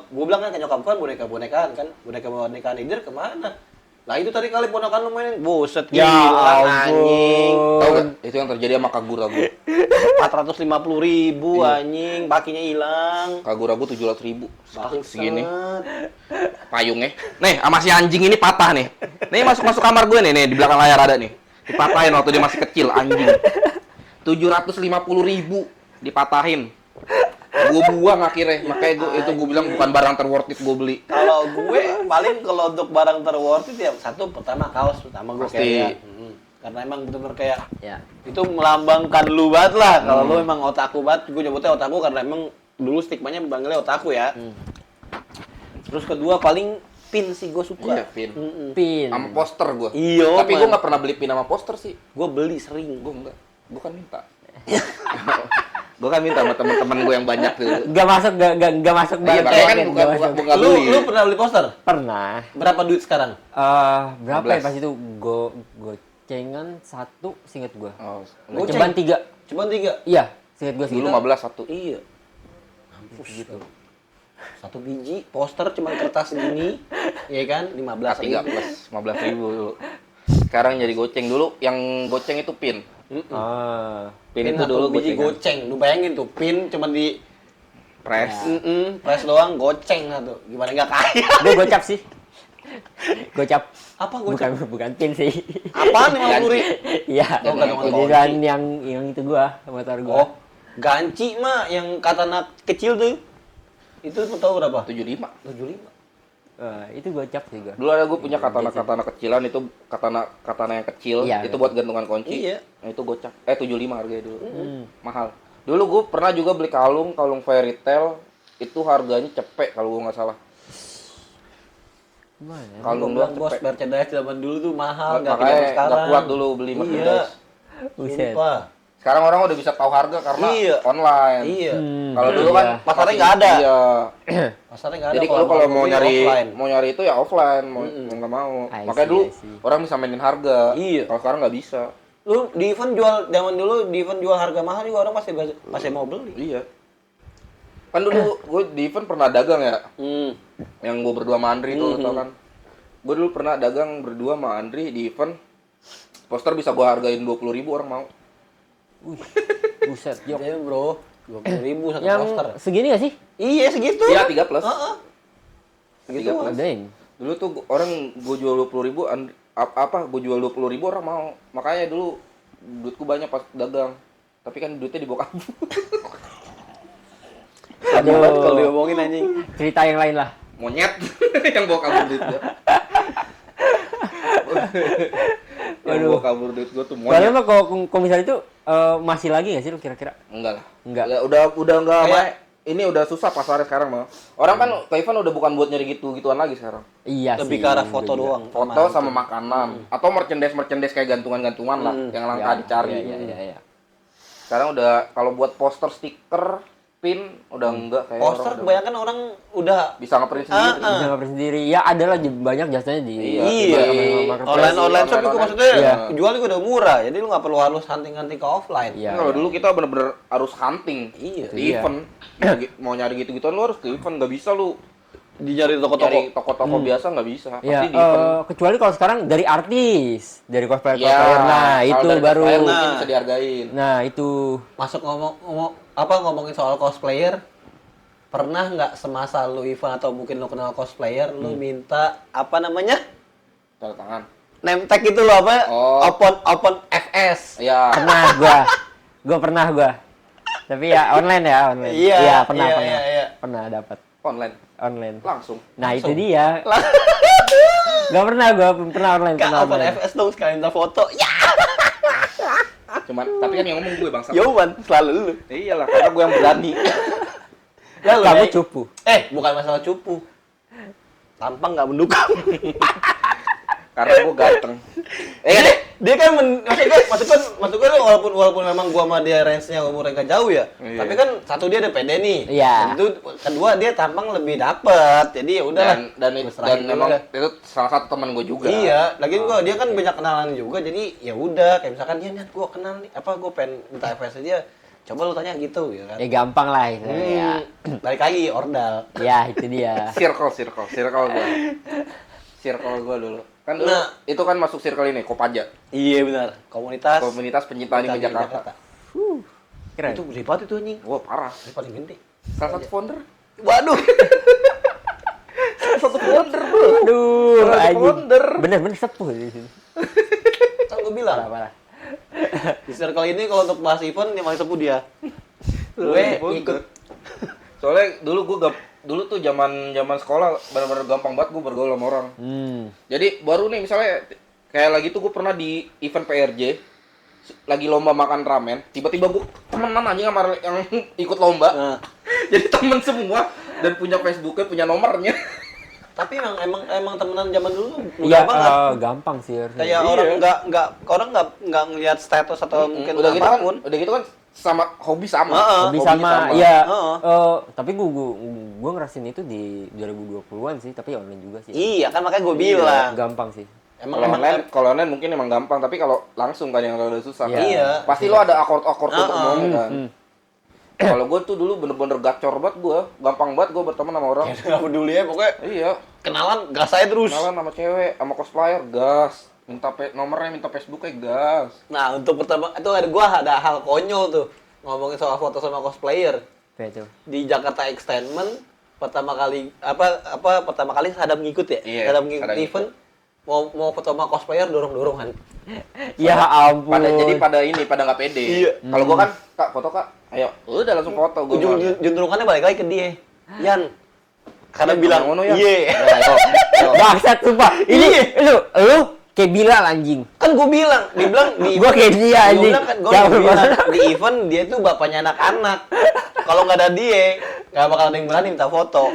Gue bilang kan ke nyokap gue kan boneka-bonekaan kan, boneka-bonekaan Inder kemana? Lah itu tadi kali ponakan lu mainin, buset Ya gila ampun. anjing. Tahu gak? Itu yang terjadi sama Kagura gue. 450.000 anjing, bakinya hilang. Kagura gue 700.000. Segini. Bangsat. Payungnya. Nih, sama si anjing ini patah nih. Nih masuk ke kamar gue nih di belakang layar ada nih. Dipatahin waktu dia masih kecil anjing. 750.000 dipatahin. Gue buang akhirnya, makanya gue bilang bukan barang terworth it gue beli. Kalau gue paling kalau untuk barang terworth it ya satu pertama kaos pertama gue Pasti. kayak karena emang bener-bener kayak Ya. itu melambangkan lu banget lah. Kalau lu emang otaku banget, gue nyebutnya otaku karena emang dulu stigmanya panggilnya otaku ya. Terus kedua paling pin sih gue suka. Iya, pin. Pin. Sama poster gue. Iya, Tapi gue nggak pernah beli pin sama poster sih. Gue beli sering. Gue enggak. Gue kan minta. Gue kan minta sama teman-teman gue yang banyak tuh. Gak masuk, gak masuk Iya, barang makanya kan cewek, bukan gak masuk. nggak Lu beli. pernah beli poster? Pernah. Berapa duit sekarang? Berapa ya 15. pas itu? Gocengan 1, seinget gua. Oh, Goceng. Ceban 3. Cuma 3. Iya, seinget gua dulu segitu. 15 satu. Iya. Mampus gitu. Satu biji poster cuma kertas segini, ya kan? 15 K3 plus 15.000 dulu. Sekarang jadi goceng dulu. Yang goceng itu pin. Ah. Pin itu satu dulu biji gocengan. goceng. Lu bayangin tuh, pin cuma di Press. press doang goceng lah tuh. Gimana nggak kaya? Gua gocap sih. Gocap. Apa goceng? Bukan pin sih. Apaan 50.000? Iya. Oh, gantungan Jadikan kunci. yang itu gua, motor gua. Oh, ganci mah yang katana kecil tuh. Itu lu tahu berapa? 75. 75. Itu gocap sih gua. Dulu ada gue punya katana kecilan itu katana yang kecil Iya, itu buat gantungan kunci. Iya. Nah, itu gocap. 75 harganya dulu. Mahal. Dulu gue pernah juga beli kalung fairy tale itu harganya cepet kalau gue nggak salah. Gimana? ya? Kalung Gua bilang, doang bos, cepet. merchandise zaman dulu tuh mahal, nggak kayak Makanya sekarang. nggak kuat dulu beli Iya. merchandise. Buset. Sumpah. Sekarang orang udah bisa tahu harga karena Iya. online. Iya. Kalau dulu kan Iya. Pasarnya nggak ada. Iya. Pasarnya nggak ada. Jadi kalau mau beli nyari offline. itu ya offline, mau nggak mau. I Makanya see, dulu I see. orang bisa mainin harga. Iya. Kalau sekarang nggak bisa. Lu di event jual zaman dulu di event jual harga mahal juga orang pasti mau beli. Iya. Kan dulu gue di event pernah dagang ya. Yang gue berdua sama Andri tuh, tau kan? Gue dulu pernah dagang berdua sama Andri di event. Poster bisa gue hargain 20.000 orang mau. Wih, buset, yok. Iya bro, 20.000 satu Yang poster. segini gak sih? Iya segitu. Iya 3 plus. Heeh. Segitu. 3 plus. Deng. Dulu tuh orang gue jual 20.000, gue jual 20.000 orang mau. Makanya dulu duitku banyak pas dagang. Tapi kan duitnya dibawa kabur. Aduh, banget kalau diomongin anjing. Cerita yang lain lah. Monyet yang bawa kabur duit gue. Yang bawa kabur duit gue tuh Padahal monyet. mah kalau misalnya itu masih lagi nggak sih lu kira-kira? Enggak lah. Enggak. Ya, udah enggak Kayak- Mai. Ini udah susah pasarnya sekarang mah. Orang kan ke event udah bukan buat nyari gituan lagi sekarang. Iya Lebih sih. ke arah foto udah juga. doang. Foto sama makanan atau merchandise kayak gantungan-gantungan lah yang langka Ya, dicari. Iya. Sekarang udah kalau buat poster, stiker, pin udah enggak kayak Poster orang udah kebanyakan orang udah bisa ngeprint sendiri. Bisa nge-print sendiri. Ya ada lah banyak jasanya di iya. marketplace. Online shop juga Online. maksudnya Iya. jual juga udah murah. Jadi lu nggak perlu harus hunting-hunting ke offline. Iya. Kan kalau dulu kita bener-bener harus hunting Iya. di Iya. event. Mau nyari gitu-gituan lu harus ke event, nggak bisa lu Di toko-toko. nyari toko-toko biasa nggak bisa. Ya, Pasti di event. kecuali kalau sekarang dari artis, dari cosplayer. Ya, Nah, kalau itu dari baru. cosplayer mungkin bisa dihargain. Nah, itu Masuk ngomongin soal cosplayer, pernah nggak semasa lu event atau mungkin lu kenal cosplayer, lu minta apa namanya? Tanda tangan. Name tag itu lo apa? Oh. Open FS. Iya. pernah gua. Tapi ya online. Iya, pernah. iya. Pernah dapat Online online. langsung. Nah, itu dia. Gak pernah online. Kak pernah Open online. FS dong sekalian minta foto. Ya, Cuman tapi kan yang ngomong gue bangsa. Yowan selalu lu. Iyalah, karena gue yang berani. Ya, lu, Kamu Nay. cupu. Bukan masalah cupu. Tampang nggak mendukung. Karena gue ganteng. Dia kan maksud gue walaupun memang gua sama dia range-nya umurnya gak jauh ya. Iya. Tapi kan satu dia ada pede nih. Iya. Dan itu kedua dia tampang lebih dapet. Jadi ya udah. Dan memang itu salah satu teman gue juga. Iya, lagian dia kan banyak kenalan juga. Jadi ya udah kayak misalkan dia Niat gua kenal nih, gua pengen minta FS aja. Coba lu tanya gitu ya kan. Ya gampang lah itu. Ya. Balik lagi ordal. Ya itu dia. Circle gue dulu. Kan dulu Nah. itu kan masuk circle ini, Kopaja. Iya benar. Komunitas Pencinta anime Jakarta. Keren. Itu gede banget itu anjing. Wah, parah. Itu paling gede. Salah satu founder. Waduh. Salah satu founder, Bro. Aduh, Salah satu anjing. founder. Bener-bener sepuh di sini. Kan gua bilang. Parah. Di circle ini kalau untuk bahas event yang paling sepuh dia. Gue ikut. Soalnya dulu tuh zaman sekolah benar-benar gampang banget gue bergaul sama orang. Jadi baru nih misalnya kayak lagi tuh gue pernah di event PRJ lagi lomba makan ramen, tiba-tiba gue temenan aja sama yang ikut lomba. Nah. Jadi temen semua dan punya Facebooknya, punya nomornya. Tapi emang temenan zaman dulu Iya, mudah banget. gampang sih. Kayak orang nggak ngelihat status atau mungkin udah gitu kan, apapun. sama hobi sama. Hobi sama, iya. Heeh. Tapi gua ngerasin itu di 2020-an sih, tapi online juga sih. Iya kan makanya gue bilang. Gampang sih. Kalau online mungkin emang gampang, tapi kalau langsung kan yang udah susah. Iya. Kan? Iya. Pasti lo ada akord-akord untuk ngomong kan. Hmm. Kalau gue tuh dulu bener-bener gacor banget gue, gampang banget gue berteman sama orang. Nggak peduli ya pokoknya Iya, kenalan gas saya terus. kenalan sama cewek, sama cosplayer, gas. Nomornya, minta Facebooknya, gas. Nah untuk pertama itu ada hal konyol tuh ngomongin soal foto sama cosplayer Kayak itu. di Jakarta Extendment pertama kali Sadam ngikut ya. Iya, Sadam ngikut Sadam event mau foto sama cosplayer dorong-dorongan. Ya ampun. Pada nggak pede. Iya. Kalau gue kan, Kak, foto Kak, ayo. Udah langsung foto gue. Juntrungannya balik lagi ke dia. Yan. Karena Yan, bilang, ngono, Yan. iya. Ayo. Bangsat sumpah. Ini lu kayak Bilal anjing. Kan gue bilang, Gua kayak dia, anjing. Gue bilang di event dia tuh bapaknya anak-anak. Kalau nggak ada dia, nggak bakal ada yang berani minta foto.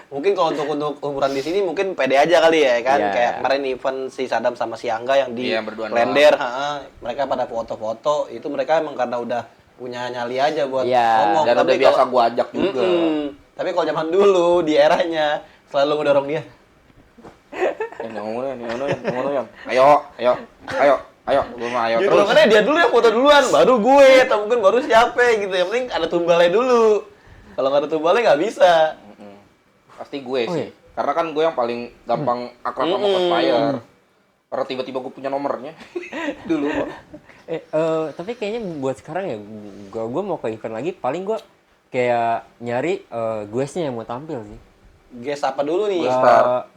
Mungkin kalau untuk umuran di sini mungkin pede aja kali ya kan. Iya. Kayak kemarin event si Sadam sama si Angga yang di Iya, berduaan Klender, mereka pada foto-foto. Itu mereka emang karena udah punya nyali aja buat Iya, ngomong. Dan udah biasa gue ajak juga. Tapi kalau zaman dulu di eranya selalu ngedorong dia. Ngono yang. Ayo, gue mah ayo Jadi terus. makanya dia dulu yang foto duluan, baru gue, atau mungkin baru siapa gitu. Yang penting ada tumbalnya dulu. Kalau nggak ada tumbalnya nggak bisa. Pasti gue Oh, sih. iya. Karena kan gue yang paling gampang akrab sama cosplayer. Karena tiba-tiba gue punya nomornya. Dulu. Tapi kayaknya buat sekarang ya, gua mau ke event lagi, paling gua kayak nyari guestnya yang mau tampil sih. Guest apa dulu nih?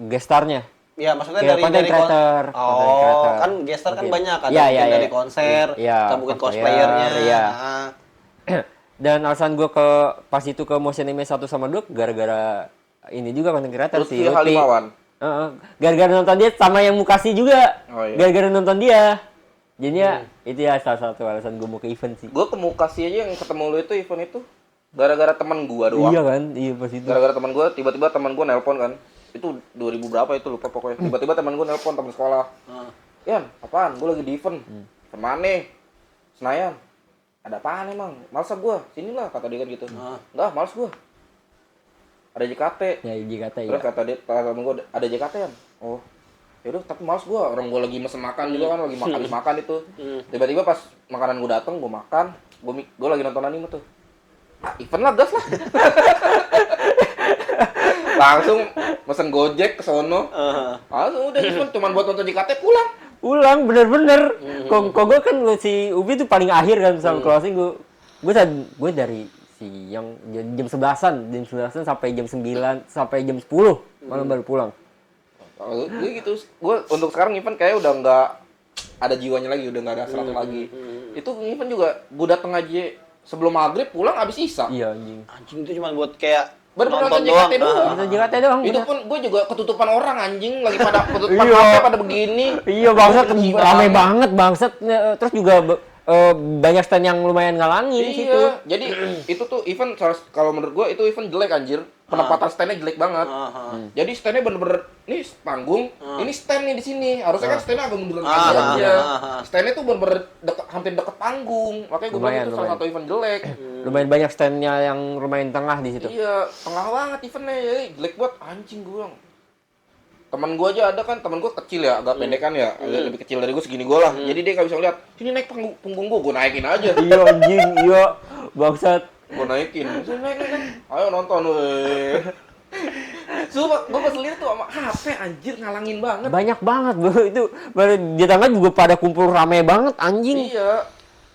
Gestarnya. Ya maksudnya Kayak dari content creator. Content creator. Kan gestar kan Oke. banyak. Ada Iya, mungkin iya, dari iya. konser, Iya, atau mungkin cosplayer, cosplayernya. iya. Nah, Dan alasan gua pas itu ke Motion Anime 1 sama 2 gara-gara ini juga content creator Terus sih. dia Halimawan. Gara-gara nonton dia sama yang Mukasi juga. Oh, iya. Gara-gara nonton dia. Jadinya itu ya salah satu alasan gua mau ke event sih. Gue ke Mukasi aja yang ketemu lu itu event itu. Gara-gara teman gue doang. Iya kan? Iya pas itu. Gara-gara teman gue, tiba-tiba teman gue nelpon kan. Itu 2000 berapa itu lupa pokoknya. Tiba-tiba teman gue nelpon, teman sekolah. Yan, apaan? Gue lagi di event. Kemana? Senayan. Ada apaan emang? Males gue. Sinilah kata dia kan gitu. Enggak, males gue. Ada JKT. Ya JKT ya. Terus kata temen gue, ada JKT kan? Oh, yaudah tapi males gue. Orang gue lagi mesen makan juga kan, lagi makan itu. Tiba-tiba pas makanan gue dateng, gue makan. Gue lagi nonton anime tuh. Event lah, gas lah. Langsung mesen Gojek ke sono. Langsung udah event, cuman buat nonton JKT pulang. Ulang bener-bener. Kok gue kan si Ubi tuh paling akhir kan sama closing gue dari siang jam 11-an sampai jam 9 sampai jam 10 malam baru pulang. Gue gitu. Gue untuk sekarang event kayak udah nggak ada jiwanya lagi, udah nggak ada serat lagi. Itu event juga gue dateng aja sebelum maghrib, pulang abis isya. Iya anjing. anjing itu cuma buat kayak Bener-bener nonton nonton JKT doang. Nonton JKT doang. Itu bener. pun gue juga ketutupan orang anjing, lagi pada ketutupan Iya. HP pada begini. Iya bangsat, Gila rame banget. banget bangsat. Terus juga banyak stand yang lumayan ngalangin situ. Iya, jadi itu tuh event kalau menurut gua itu event jelek anjir. Penempatan standnya jelek banget. Jadi standnya bener-bener nih panggung, ini stand nih di sini. Harusnya kan standnya agak munduran aja. Standnya tuh bener-bener hampir deket panggung. Makanya gua bilang itu salah satu event jelek. Lumayan banyak standnya yang lumayan tengah di situ. Iya, tengah banget eventnya. Jadi jelek buat anjing gua bilang. Temen gua aja ada kan, temen gua kecil ya, agak pendek kan ya, lebih kecil dari gua segini gua lah. Jadi dia nggak bisa lihat. Sini naik punggung gua naikin aja. Iya anjing, iya bangsat. Gua naikin. Sini naik. Ayo nonton weh. Sumpah, gua kesel tuh sama HP anjir ngalangin banget. Banyak banget bro itu. Baru di tengah juga pada kumpul rame banget anjing. Iya.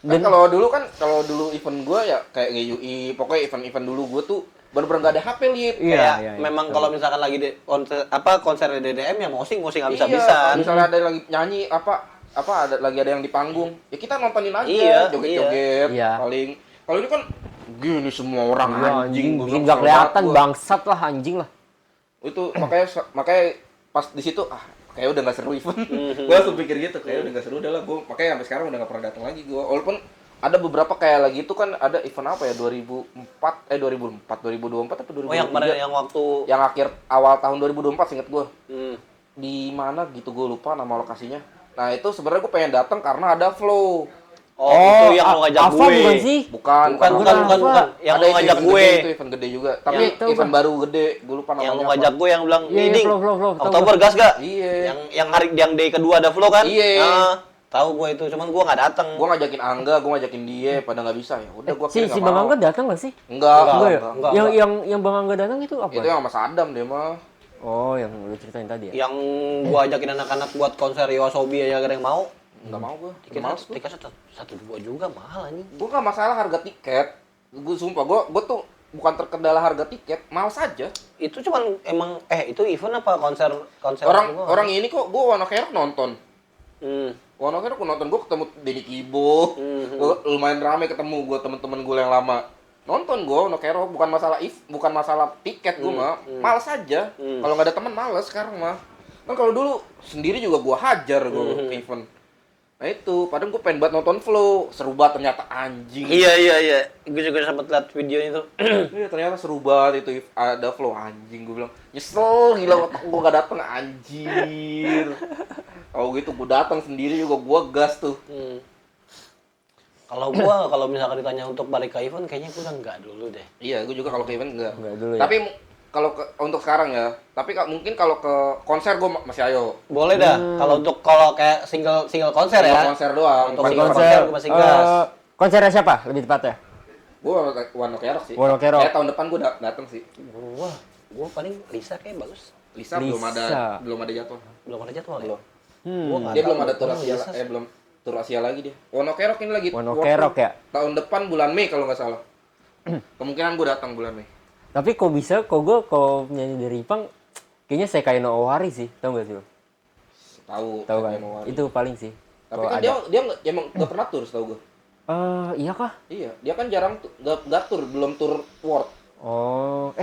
Dan kalau dulu event gua ya kayak GUI, pokoknya event-event dulu gua tuh bener-bener nggak ada HP lip. Iya, memang kalau misalkan lagi konser DDM ya mosing habis-habisan. Misalnya ada yang lagi nyanyi lagi ada yang di panggung, ya kita nontonin aja, Iya, joget-joget. iya. Paling kalau ini kan gini semua orang Iya, anjing, gua bilang nggak kesel kelihatan banget gua. bangsat lah anjing lah. Itu makanya pas di situ kayak udah nggak seru event. Gua langsung pikir gitu, kayak udah nggak seru udah lah. Gua makanya sampai sekarang udah nggak pernah datang lagi gua. Walaupun ada beberapa kayak lagi itu kan ada event apa ya 2024 atau 2023 Oh yang kemarin yang waktu yang akhir awal tahun 2024 seinget gua. Hmm. Di mana gitu gue lupa nama lokasinya. Nah itu sebenarnya gue pengen datang karena ada flow. Oh, itu yang lo ngajak Alpha gue. bukan sih? Bukan. Bukan. Yang Ada lo ngajak event gue. gede, itu event gede juga. Tapi Yang- event baru gede, gue lupa namanya. Yang lo ngajak gue yang bilang, Iya, "Ding, flow. Tahu Oktober gas gak?" Iya. Yang hari yang day kedua ada flow kan? Iya. Nah, tahu gue itu, cuman gue nggak datang. Gue ngajakin Angga, gue ngajakin dia, pada nggak bisa ya. Udah gue Si Bang Angga datang nggak sih? Enggak. Enggak ya? enggak. Yang Bang Angga datang itu apa? Itu yang sama Sadam dia mah. Oh, yang lu ceritain tadi ya. Yang gue ajakin anak-anak buat konser Yoasobi aja gak ada yang mau. Enggak mau gue. Tiketnya satu dua juga mahal anjing. Gue nggak masalah harga tiket. Gue sumpah, gue tuh bukan terkendala harga tiket, males aja. Itu cuman emang itu event apa konser Orang ini kok gue Wano Kerok nonton. Wano Kerok gue nonton, gue ketemu Denny Kibo. Gua lumayan rame ketemu gue temen-temen gue yang lama. Nonton gue Wano Kerok, bukan masalah tiket gue mah. Males aja. Kalau nggak ada teman males sekarang mah. Kan kalau dulu sendiri juga gue hajar gue ke event. Nah itu, padahal gue pengen banget nonton flow, seru banget ternyata anjing. Iya. Gue juga sempat lihat videonya itu. Iya ternyata seru banget itu ada flow anjing, gue bilang nyesel gila gue gak dateng anjir. Oh gitu gue datang sendiri juga gue gas tuh. Kalau misalkan ditanya untuk balik ke event kayaknya gue udah enggak dulu deh. Iya gue juga kalau ke event enggak. Enggak dulu ya. Tapi kalau untuk sekarang ya, tapi mungkin kalau ke konser gue masih ayo. Boleh dah. Kalau kayak single konser ya. Konser doang. Untuk Pas single konser. konser gue masih gas. Konsernya siapa lebih tepatnya? Gue Wano Kerok sih. Wano Kerok. Kayak tahun depan gue dateng sih. Gua paling Lisa kayak bagus. Lisa belum ada jadwal. Belum ada jadwal ya? Belum. Gua nggak Dia tahu. belum ada tur Asia, Lisa. belum tur Asia lagi dia. Wano Kerok ini lagi. Wano waktu Kerok ya? Tahun depan bulan Mei kalau nggak salah. Kemungkinan gue datang bulan Mei. Tapi kok bisa, gue kalau nyanyi dari Ipang, kayaknya Sekai no Owari sih, tau gak sih lo? Tahu Tahu kan? Januari. Itu paling sih. Tapi Kalau kan ada. dia emang nggak pernah tur setahu gue. Iya kah? Iya, dia kan jarang nggak tur, belum tur world. Oh,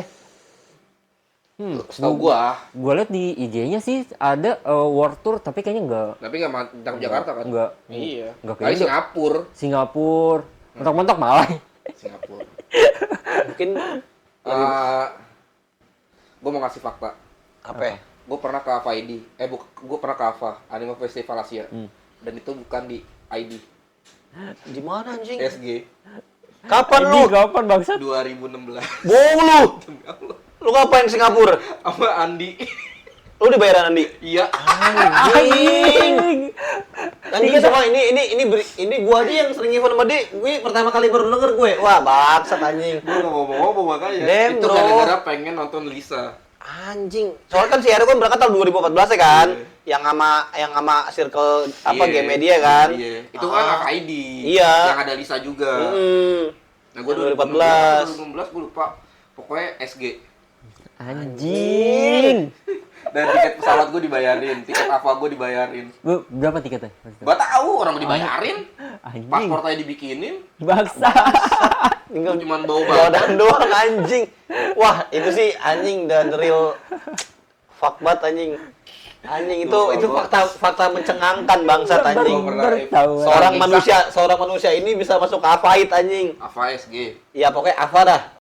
Setahu gua. gue liat di IG-nya sih ada World Tour, tapi kayaknya enggak. Tapi nggak cakep Jakarta kan? Enggak. Iya. Enggak Kali kayak Singapura. Singapura. Mentok-mentok malah. Singapura. Mungkin Gue mau ngasih fakta. apa ya? Gue pernah ke AVA ID. Gue pernah ke AVA Anime Festival Asia. Dan itu bukan di ID. Di mana anjing? SG. Kapan Ini lu? kapan bangsat? 2016. Bohong lu. Lu ngapain ke Singapura? Sama Andi. Lu dibayaran Andi? Iya. Anjing. Anjing semua ini gua aja yang sering event sama dia. Gue pertama kali baru denger gue. Wah, bangsat anjing. Gue gak ngomong-ngomong makanya. Damn, Itu bro. gara-gara pengen nonton Lisa. Anjing. Soalnya kan si Hero kan berangkat tahun 2014 ya kan? Yang sama circle apa Iya. game media kan? Iya. Itu kan ID. Iya. Yang ada Lisa juga. Nah, gue 2014. 2016 gue lupa. Pokoknya SG. Anjing. Dan tiket pesawat gue dibayarin, tiket apa gue dibayarin. Bu, berapa tiketnya? Gak tahu orang dibayarin. Anjing. Paspor aja dibikinin. Bangsa. Tinggal cuman bau Badan doang anjing. Wah, itu sih anjing dan real fuck banget anjing. Anjing itu fakta mencengangkan bangsat anjing. pernah tahu. Seorang manusia ini bisa masuk ke Afaid anjing. AFA SG. Ya pokoknya Afa dah.